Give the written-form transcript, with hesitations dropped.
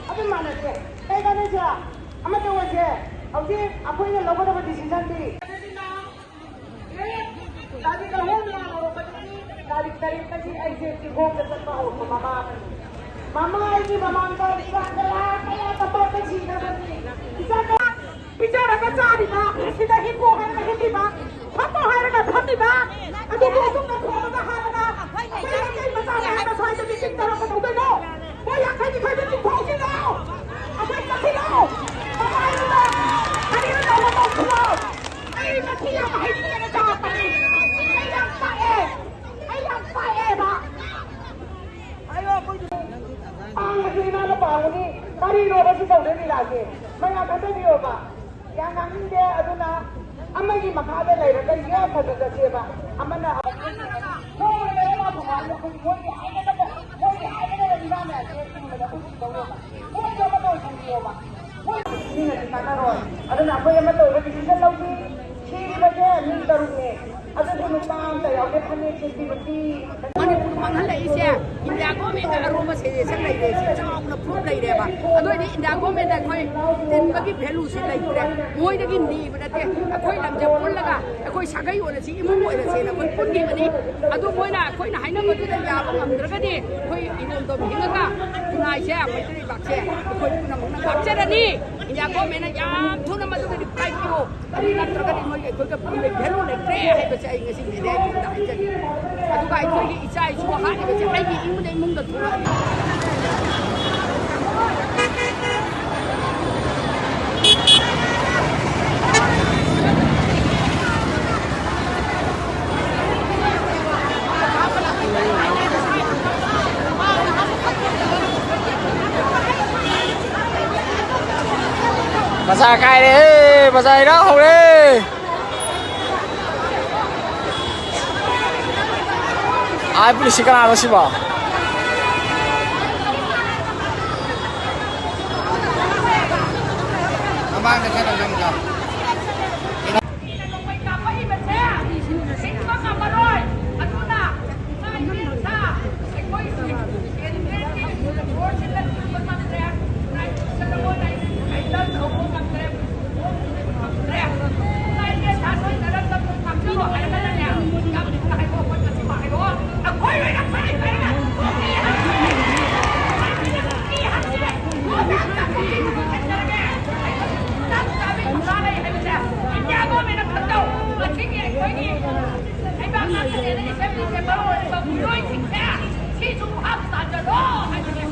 Apa mana dia? Saya kan aja. Amat tu aja. Okey, apa yang logo dapat decision di? Tadi kalau ni orang begini, dari kasih exit di home dekat tahu mama. Mama ini mama angkat ibadah kayak tempat kasih dapat ni. Bicara kerja di mana? Kita hipo hari kita hipo. Apa hari kita hipo? Aku bukan nak kau nak hari kita. Saya ni macam mana saya jadi cinta orang tu tu. Saya akan di mana tu kau sini. Apa yang kau sini? Mama ini lah. Hari ini orang tu keluar. Ini mesti yang hari ini yang dapat ni. Ayam saya, pak. Ayo aku. Lagi mana bang ni? Kari lo masih tahu ni lagi. Mana kata dia pak? Yang angin dia aduna. Amma ni makada lagi. Kan dia kata kata pak. Amma na. Oh, dia nak bukan. Oh, dia ada apa? Oh, dia ada apa di mana? Dia cuma ada uji bawa pak. Oh, dia apa tahu dia pak? Ini nanti kata Roy. Aduna apa yang betul? Decision lagi. Sini baca ni terus ni. Ada penumpang saya ada panik sendiri. Mana pun mana lagi sih? India government ada rumah sendiri sendiri deh. Jangan nak proof lagi deh pak. Aduh ini India government ada koi dan bagi value sih lagi deh. Moi lagi ni berarti. Koi dalam Jepun laga. Koi sagai orang sih ibu moi dah sih. Koi pun ni ni. Aduh moi na koi na hina betul dah jawab ngambil kan ni. Koi ini untuk hinga ka. Tunai sih apa itu bak sih. Koi pun nak bak sih dah ni. India government ada jam tu nama tu di price kilo. Tapi nak terkait moi koi ke value lagi deh. Saya ingin sih dia juga jadi. Aduh kau itu ini ijai semua hari macam lagi imun dan imun tu. Masa cay đi, masa đó không đi. Ai polisi kan ada sih bang? Abang dah cakap jam jam. Hãy subscribe cho kênh Ghiền Mì Gõ để không bỏ lỡ những video hấp dẫn.